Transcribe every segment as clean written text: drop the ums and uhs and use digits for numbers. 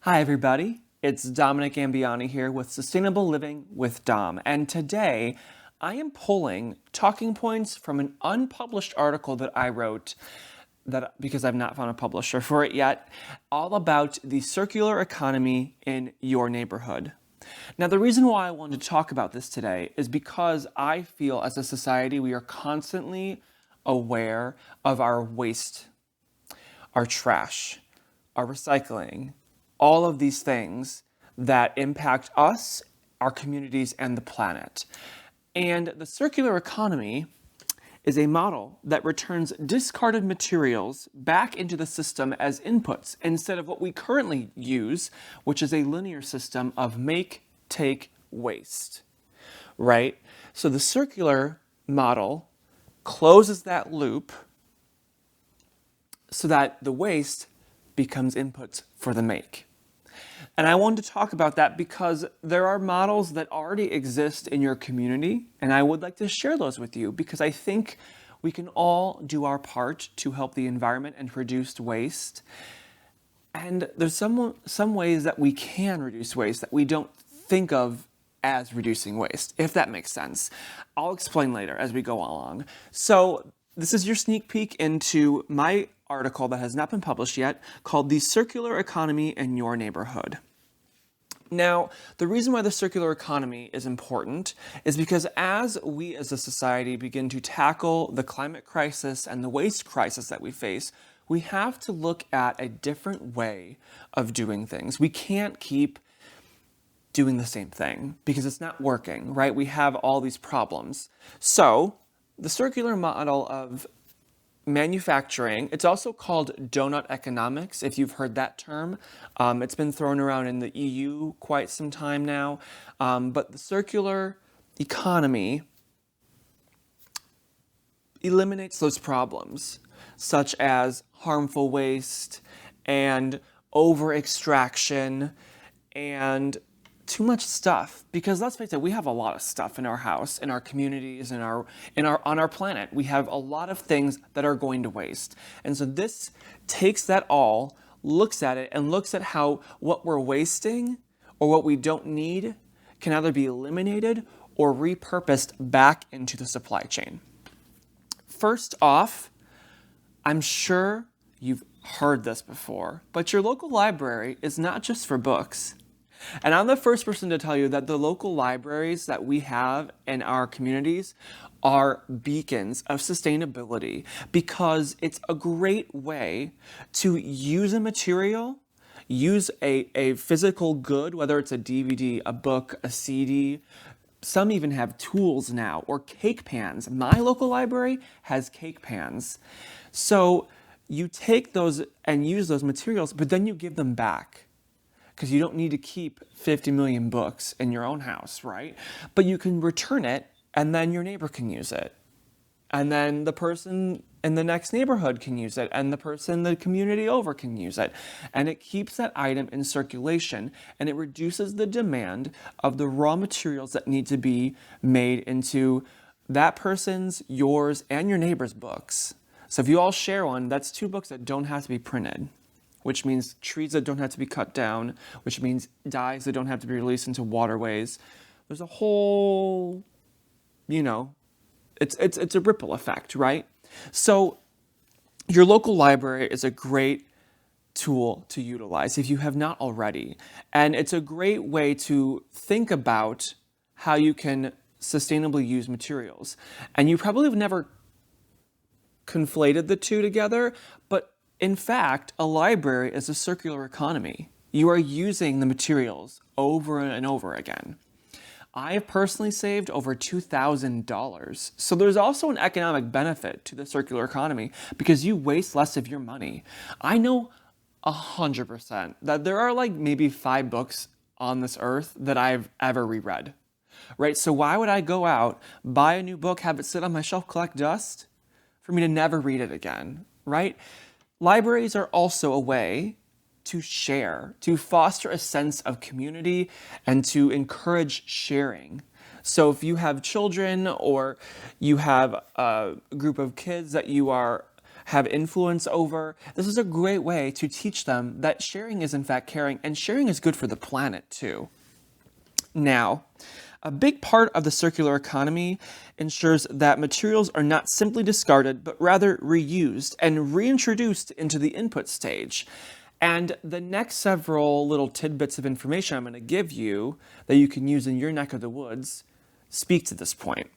Hi, everybody. It's Dominic Gambaiani here with Sustainable Living with Dom. And today I am pulling talking points from an unpublished article that I wrote because I've not found a publisher for it yet, all about the circular economy in your neighborhood. Now, the reason why I wanted to talk about this today is because I feel as a society we are constantly aware of our waste, our trash, our recycling, all of these things that impact us, our communities, and the planet. And the circular economy is a model that returns discarded materials back into the system as inputs instead of what we currently use, which is a linear system of make, take, waste, right? So the circular model closes that loop so that the waste becomes inputs for the make. And I wanted to talk about that because there are models that already exist in your community, and I would like to share those with you because I think we can all do our part to help the environment and reduce waste. And there's some ways that we can reduce waste that we don't think of as reducing waste, if that makes sense. I'll explain later as we go along. So this is your sneak peek into my article that has not been published yet called The Circular Economy in Your Neighborhood. Now, the reason why the circular economy is important is because as we as a society begin to tackle the climate crisis and the waste crisis that we face, we have to look at a different way of doing things. We can't keep doing the same thing because it's not working, right? We have all these problems. So, the circular model of manufacturing, it's also called donut economics, if you've heard that term. It's been thrown around in the EU quite some time now. But the circular economy eliminates those problems, such as harmful waste and over extraction and too much stuff, because let's face it, we have a lot of stuff in our house, in our communities, on our planet. We have a lot of things that are going to waste. And so this takes that all, looks at it, and looks at how what we're wasting or what we don't need can either be eliminated or repurposed back into the supply chain. First off, I'm sure you've heard this before, but your local library is not just for books. And I'm the first person to tell you that the local libraries that we have in our communities are beacons of sustainability because it's a great way to use a material, use a physical good, whether it's a DVD, a book, a CD. Some even have tools now, or cake pans. My local library has cake pans. So you take those and use those materials, but then you give them back, because you don't need to keep 50 million books in your own house, right? But you can return it, and then your neighbor can use it. And then the person in the next neighborhood can use it, and the person, the community over can use it. And it keeps that item in circulation, and it reduces the demand of the raw materials that need to be made into that person's, yours, and your neighbor's books. So if you all share one, that's 2 books that don't have to be printed, which means trees that don't have to be cut down, which means dyes that don't have to be released into waterways. There's a whole, it's a ripple effect, right? So your local library is a great tool to utilize if you have not already. And it's a great way to think about how you can sustainably use materials. And you probably have never conflated the two together, but in fact, a library is a circular economy. You are using the materials over and over again. I have personally saved over $2,000. So there's also an economic benefit to the circular economy because you waste less of your money. I know 100% that there are like maybe 5 books on this earth that I've ever reread, right? So why would I go out, buy a new book, have it sit on my shelf, collect dust, for me to never read it again, right? Libraries are also a way to share, to foster a sense of community and to encourage sharing. So if you have children or you have a group of kids that you are have influence over. This is a great way to teach them that sharing is in fact caring, and sharing is good for the planet too. Now, a big part of the circular economy ensures that materials are not simply discarded, but rather reused and reintroduced into the input stage. And the next several little tidbits of information I'm going to give you that you can use in your neck of the woods speak to this point.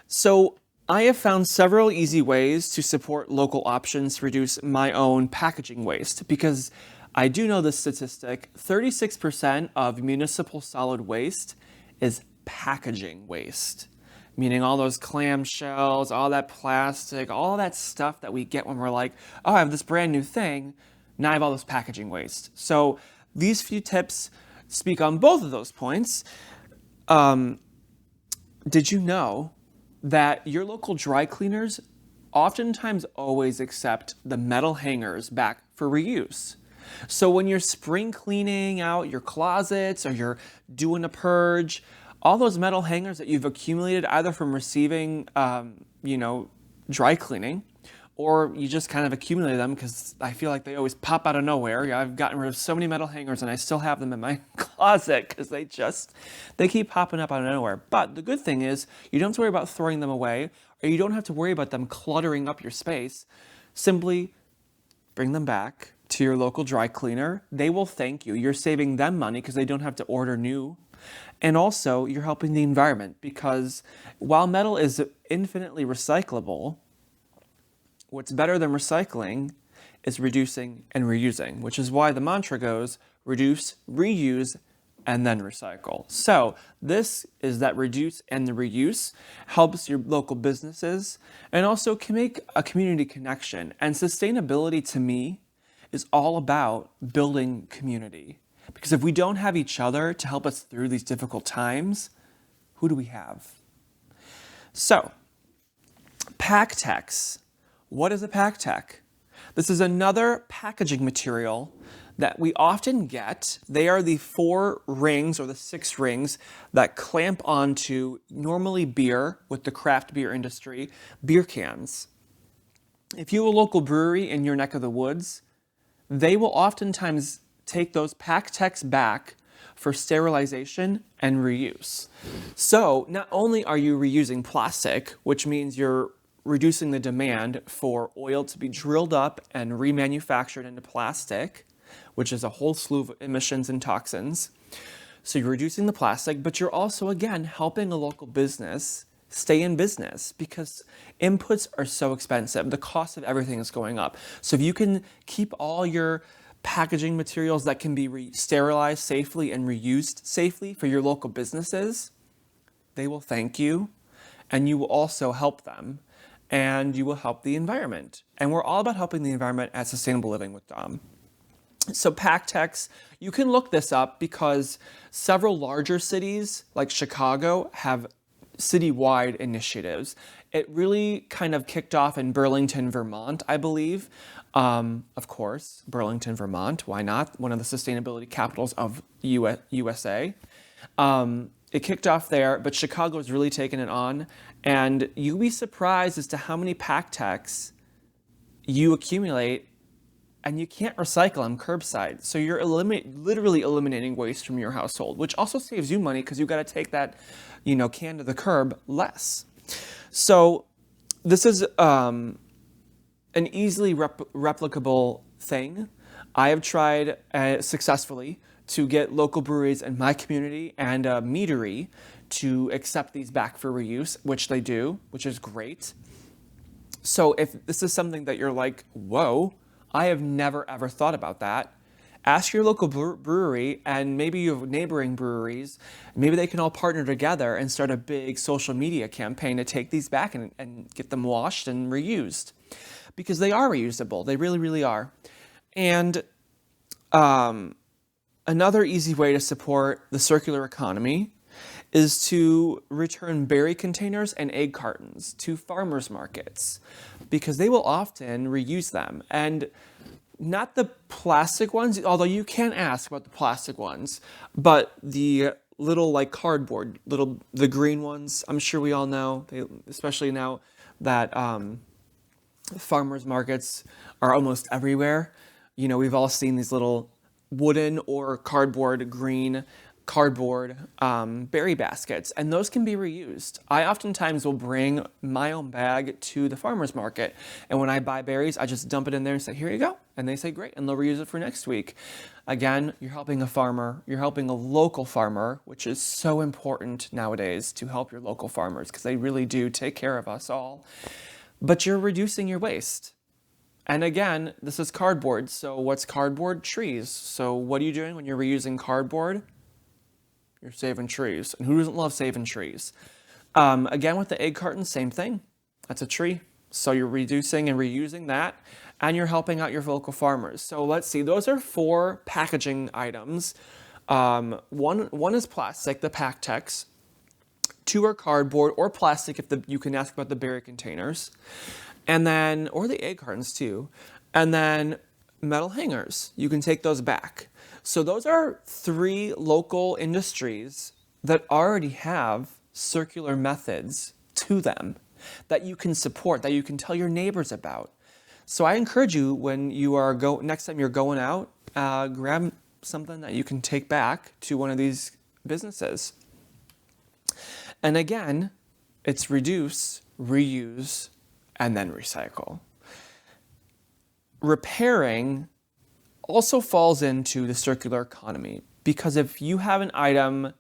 So I have found several easy ways to support local options to reduce my own packaging waste, because I do know this statistic: 36% of municipal solid waste is packaging waste, meaning all those clamshells, all that plastic, all that stuff that we get when we're like, oh, I have this brand new thing, now I have all this packaging waste. So these few tips speak on both of those points. Did you know that your local dry cleaners oftentimes always accept the metal hangers back for reuse? So when you're spring cleaning out your closets or you're doing a purge, all those metal hangers that you've accumulated either from receiving, dry cleaning, or you just kind of accumulate them because I feel like they always pop out of nowhere. I've gotten rid of so many metal hangers and I still have them in my closet because they keep popping up out of nowhere. But the good thing is you don't have to worry about throwing them away, or you don't have to worry about them cluttering up your space. Simply bring them back to your local dry cleaner. They will thank you. You're saving them money because they don't have to order new. And also you're helping the environment, because while metal is infinitely recyclable, what's better than recycling is reducing and reusing, which is why the mantra goes reduce, reuse, and then recycle. So this is that reduce and the reuse helps your local businesses and also can make a community connection. And sustainability to me is all about building community. Because if we don't have each other to help us through these difficult times, who do we have? So, PackTex. What is a PackTex? This is another packaging material that we often get. They are the 4 rings or the 6 rings that clamp onto normally beer, with the craft beer industry, beer cans. If you have a local brewery in your neck of the woods, they will oftentimes take those PackTex back for sterilization and reuse. So not only are you reusing plastic, which means you're reducing the demand for oil to be drilled up and remanufactured into plastic, which is a whole slew of emissions and toxins. So you're reducing the plastic, but you're also, again, helping a local business stay in business, because inputs are so expensive. The cost of everything is going up. So if you can keep all your packaging materials that can be sterilized safely and reused safely for your local businesses, they will thank you, and you will also help them, and you will help the environment. And we're all about helping the environment at Sustainable Living with Dom. So PackTex, you can look this up because several larger cities like Chicago have citywide initiatives. It really kind of kicked off in Burlington, Vermont, I believe. Of course, Burlington, Vermont, why not? One of the sustainability capitals of USA. It kicked off there, but Chicago is really taking it on. And you'll be surprised as to how many PackTex you accumulate, and you can't recycle them curbside. So you're literally eliminating waste from your household, which also saves you money because you've got to take that, can to the curb less. So this is an easily replicable thing. I have tried successfully to get local breweries in my community and a meadery to accept these back for reuse, which they do, which is great. So if this is something that you're like, whoa, I have never ever thought about that, ask your local brewery, and maybe you have neighboring breweries. Maybe they can all partner together and start a big social media campaign to take these back and get them washed and reused, because they are reusable. They really, really are. And another easy way to support the circular economy is to return berry containers and egg cartons to farmers markets, because they will often reuse them. And not the plastic ones, although you can ask about the plastic ones, but the little cardboard, the green ones, I'm sure we all know, especially now, that farmers markets are almost everywhere. You know, we've all seen these little wooden or green cardboard berry baskets, and those can be reused. I oftentimes will bring my own bag to the farmer's market, and when I buy berries, I just dump it in there and say, here you go. And they say, great, and they'll reuse it for next week. Again, you're helping a farmer, you're helping a local farmer, which is so important nowadays to help your local farmers because they really do take care of us all. But you're reducing your waste. And again, this is cardboard. So what's cardboard? Trees. So what are you doing when you're reusing cardboard? You're saving trees. And who doesn't love saving trees? Again, with the egg carton, same thing. That's a tree. So you're reducing and reusing that, and you're helping out your local farmers. So let's see, those are 4 packaging items. One is plastic, the PackTex. 2 are cardboard or plastic if you can ask about the berry containers. And then, or the egg cartons too. And then metal hangers, you can take those back. So those are 3 local industries that already have circular methods to them that you can support, that you can tell your neighbors about. So I encourage you, when you are next time you're going out, grab something that you can take back to one of these businesses. And again, it's reduce, reuse, and then recycle. Repairing also falls into the circular economy, because if you have an item,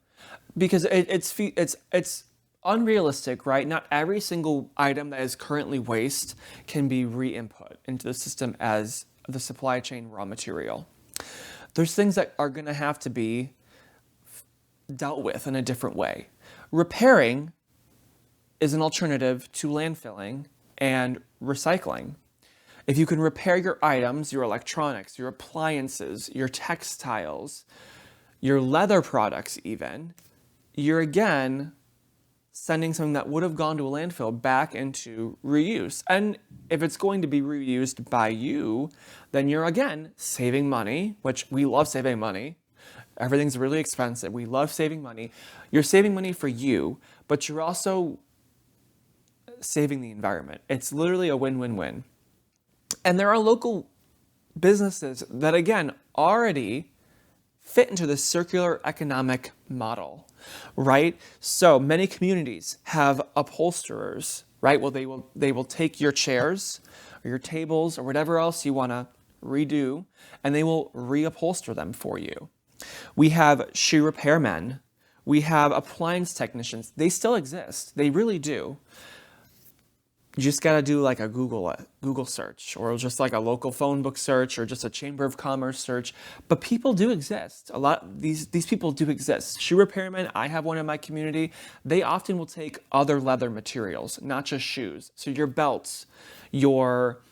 because it's unrealistic, right? Not every single item that is currently waste can be re-input into the system as the supply chain raw material. There's things that are going to have to be dealt with in a different way. Repairing is an alternative to landfilling and recycling. If you can repair your items, your electronics, your appliances, your textiles, your leather products even, you're again sending something that would have gone to a landfill back into reuse. And if it's going to be reused by you, then you're again saving money, which we love saving money. Everything's really expensive. We love saving money. You're saving money for you, but you're also saving the environment. It's literally a win-win-win. And there are local businesses that, again, already fit into the circular economic model, right? So many communities have upholsterers, right? Well, they will take your chairs or your tables or whatever else you want to redo, and they will reupholster them for you. We have shoe repairmen. We have appliance technicians. They still exist. They really do. You just got to do like a Google search, or just like a local phone book search, or just a Chamber of Commerce search. But people do exist. A lot, these people do exist. Shoe repairmen, I have one in my community. They often will take other leather materials, not just shoes. So your belts, your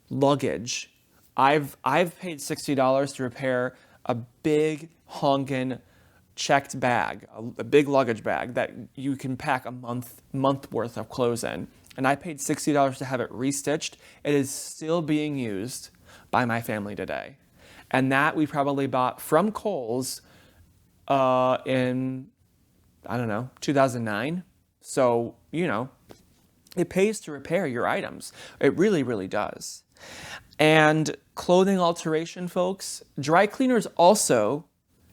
luggage. I've paid $60 to repair a big honkin' checked bag, a big luggage bag that you can pack a month worth of clothes in. And I paid $60 to have it restitched. It is still being used by my family today. And that we probably bought from Kohl's in, 2009. So, it pays to repair your items. It really, really does. And clothing alteration, folks, dry cleaners also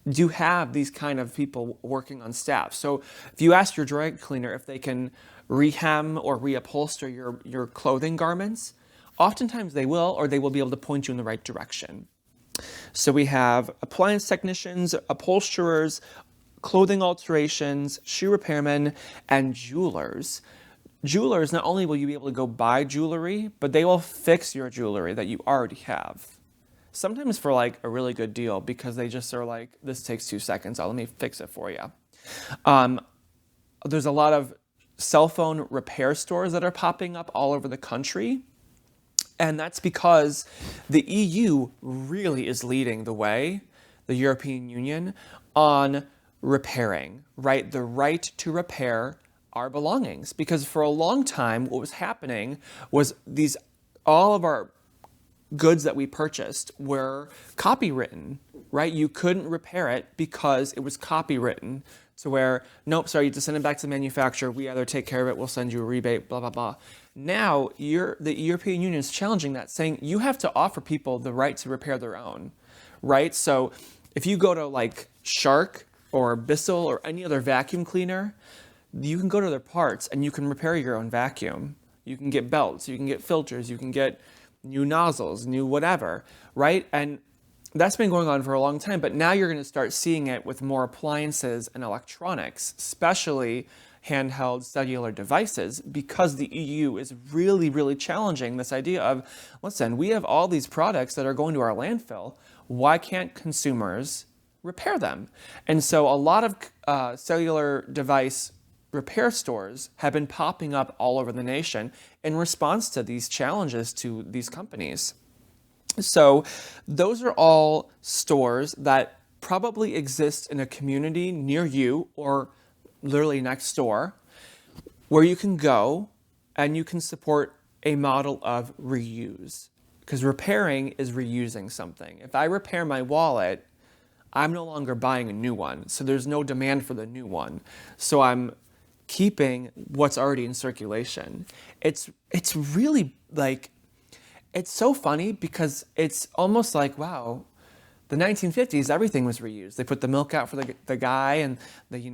do have these kind of people working on staff. So if you ask your dry cleaner if they can rehem or reupholster your clothing garments, oftentimes they will, or they will be able to point you in the right direction. So we have appliance technicians, upholsterers, clothing alterations, shoe repairmen, and jewelers. Jewelers, not only will you be able to go buy jewelry, but they will fix your jewelry that you already have. Sometimes for like a really good deal, because they just are like, this takes 2 seconds. Let me fix it for you. There's a lot of cell phone repair stores that are popping up all over the country. And that's because the EU really is leading the way, the European Union, on repairing, right? The right to repair our belongings. Because for a long time, what was happening was all of our goods that we purchased were copywritten, right? You couldn't repair it because it was copywritten to where, nope, sorry, you have to send it back to the manufacturer. We either take care of it, we'll send you a rebate, blah, blah, blah. Now, the European Union is challenging that, saying you have to offer people the right to repair their own, right? So if you go to like Shark or Bissell or any other vacuum cleaner, you can go to their parts and you can repair your own vacuum. You can get belts, you can get filters, you can get new nozzles, new whatever, right? And that's been going on for a long time, but now you're going to start seeing it with more appliances and electronics, especially handheld cellular devices, because the EU is really, really challenging this idea of, listen, we have all these products that are going to our landfill. Why can't consumers repair them? And so a lot of cellular device repair stores have been popping up all over the nation in response to these challenges to these companies. So those are all stores that probably exist in a community near you or literally next door, where you can go and you can support a model of reuse. Because repairing is reusing something. If I repair my wallet, I'm no longer buying a new one. So there's no demand for the new one. So I'm keeping what's already in circulation. It's really like, it's so funny because it's almost like, wow, the 1950s, everything was reused. They put the milk out for the guy and they,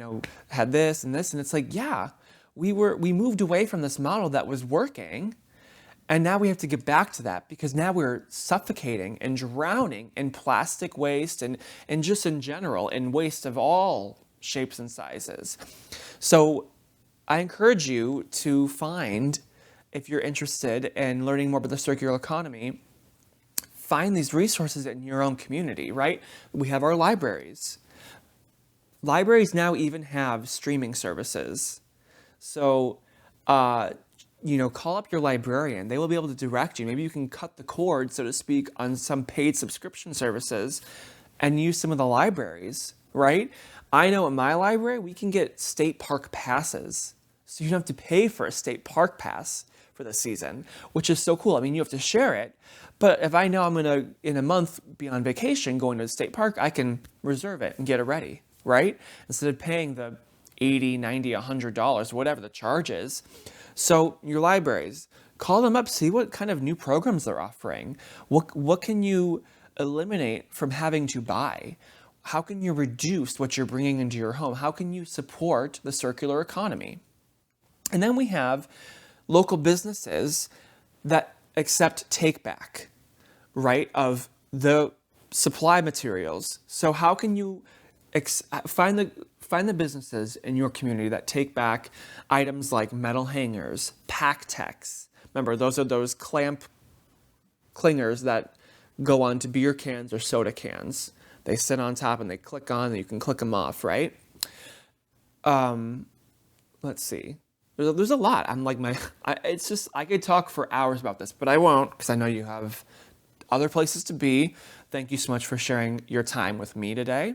had this and this. And it's like, yeah, we moved away from this model that was working. And now we have to get back to that because now we're suffocating and drowning in plastic waste and just in general in waste of all shapes and sizes. So I encourage you to find, if you're interested in learning more about the circular economy, find these resources in your own community, right? We have our libraries. Libraries now even have streaming services. So, call up your librarian. They will be able to direct you. Maybe you can cut the cord, so to speak, on some paid subscription services and use some of the libraries, right? I know at my library, we can get state park passes. So you don't have to pay for a state park pass for the season, which is so cool. I mean, you have to share it, but if I know I'm gonna, in a month, be on vacation going to the state park, I can reserve it and get it ready, right? Instead of paying the $80, $90, $100, whatever the charge is. So your libraries, call them up, see what kind of new programs they're offering. What can you eliminate from having to buy? How can you reduce what you're bringing into your home? How can you support the circular economy? And then we have local businesses that accept take back, right, of the supply materials. So how can you find the businesses in your community that take back items like metal hangers, PackTechs. Remember, those are those clamp clingers that go onto beer cans or soda cans. They sit on top and they click on, and you can click them off, right? Let's see. There's a lot. I could talk for hours about this, but I won't because I know you have other places to be. Thank you so much for sharing your time with me today.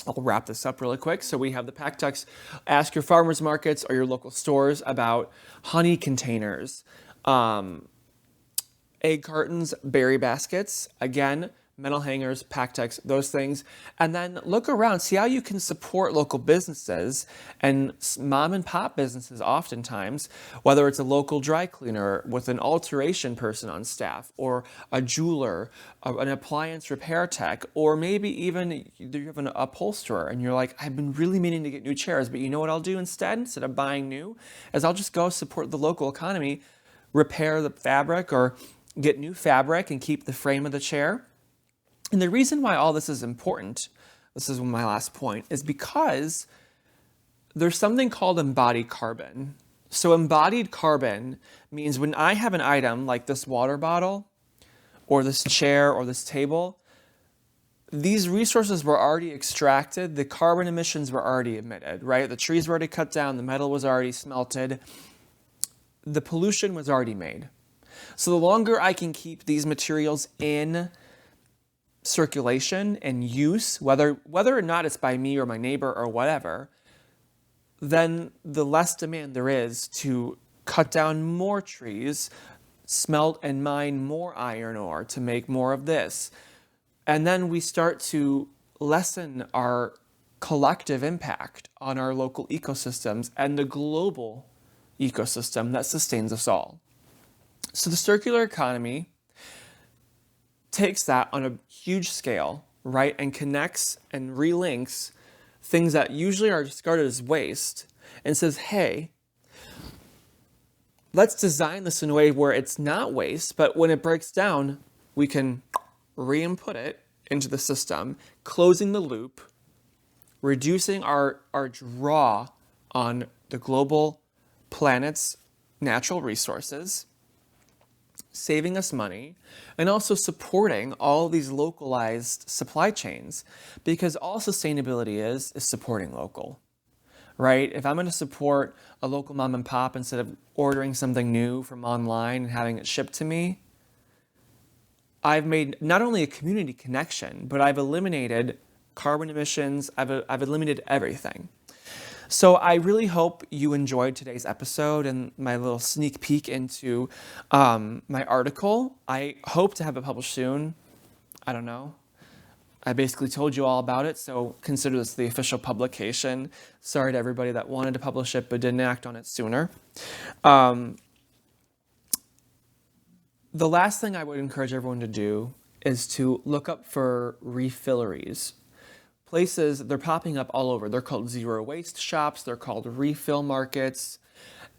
I'll wrap this up really quick. So we have the PackTechs. Ask your farmers markets or your local stores about honey containers, egg cartons, berry baskets. Again, metal hangers, PackTechs, those things. And then look around, see how you can support local businesses and mom and pop businesses oftentimes, whether it's a local dry cleaner with an alteration person on staff, or a jeweler, an appliance repair tech, or maybe even you have an upholsterer and you're like, I've been really meaning to get new chairs, but you know what I'll do instead of buying new, is I'll just go support the local economy, repair the fabric or get new fabric and keep the frame of the chair. And the reason why all this is important, this is my last point, is because there's something called embodied carbon. So embodied carbon means when I have an item like this water bottle or this chair or this table, these resources were already extracted, the carbon emissions were already emitted, right? The trees were already cut down, the metal was already smelted, the pollution was already made. So the longer I can keep these materials in circulation and use, whether or not it's by me or my neighbor or whatever, then the less demand there is to cut down more trees, smelt and mine more iron ore to make more of this. And then we start to lessen our collective impact on our local ecosystems and the global ecosystem that sustains us all. So the circular economy takes that on a huge scale, right, and connects and relinks things that usually are discarded as waste and says, hey, let's design this in a way where it's not waste, but when it breaks down, we can re-input it into the system, closing the loop, reducing our draw on the global planet's natural resources, saving us money, and also supporting all these localized supply chains, because all sustainability is supporting local, right? If I'm going to support a local mom and pop instead of ordering something new from online and having it shipped to me, I've made not only a community connection, but I've eliminated carbon emissions, I've eliminated everything. So I really hope you enjoyed today's episode and my little sneak peek into my article. I hope to have it published soon. I don't know. I basically told you all about it, so consider this the official publication. Sorry to everybody that wanted to publish it but didn't act on it sooner. The last thing I would encourage everyone to do is to look up for refilleries. Places, they're popping up all over. They're called zero waste shops. They're called refill markets.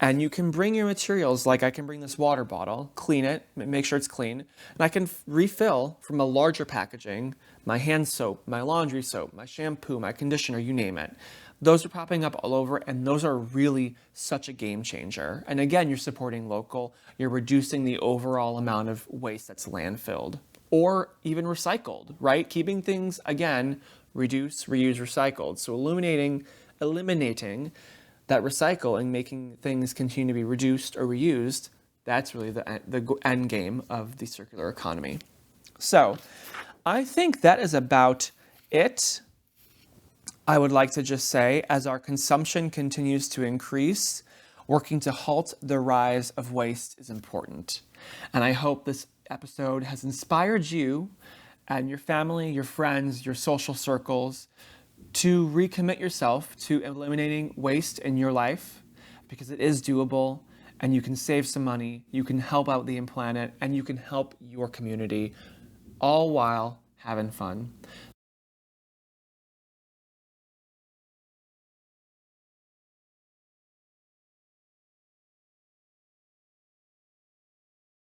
And you can bring your materials, like I can bring this water bottle, clean it, make sure it's clean, and I can refill from a larger packaging, my hand soap, my laundry soap, my shampoo, my conditioner, you name it. Those are popping up all over, and those are really such a game changer. And again, you're supporting local, you're reducing the overall amount of waste that's landfilled or even recycled, right? Keeping things, again, reduce, reuse, recycled. So eliminating that recycling, making things continue to be reduced or reused, that's really the end game of the circular economy. So I think that is about it. I would like to just say, as our consumption continues to increase, working to halt the rise of waste is important. And I hope this episode has inspired you and your family, your friends, your social circles to recommit yourself to eliminating waste in your life, because it is doable and you can save some money, you can help out the planet, and you can help your community, all while having fun.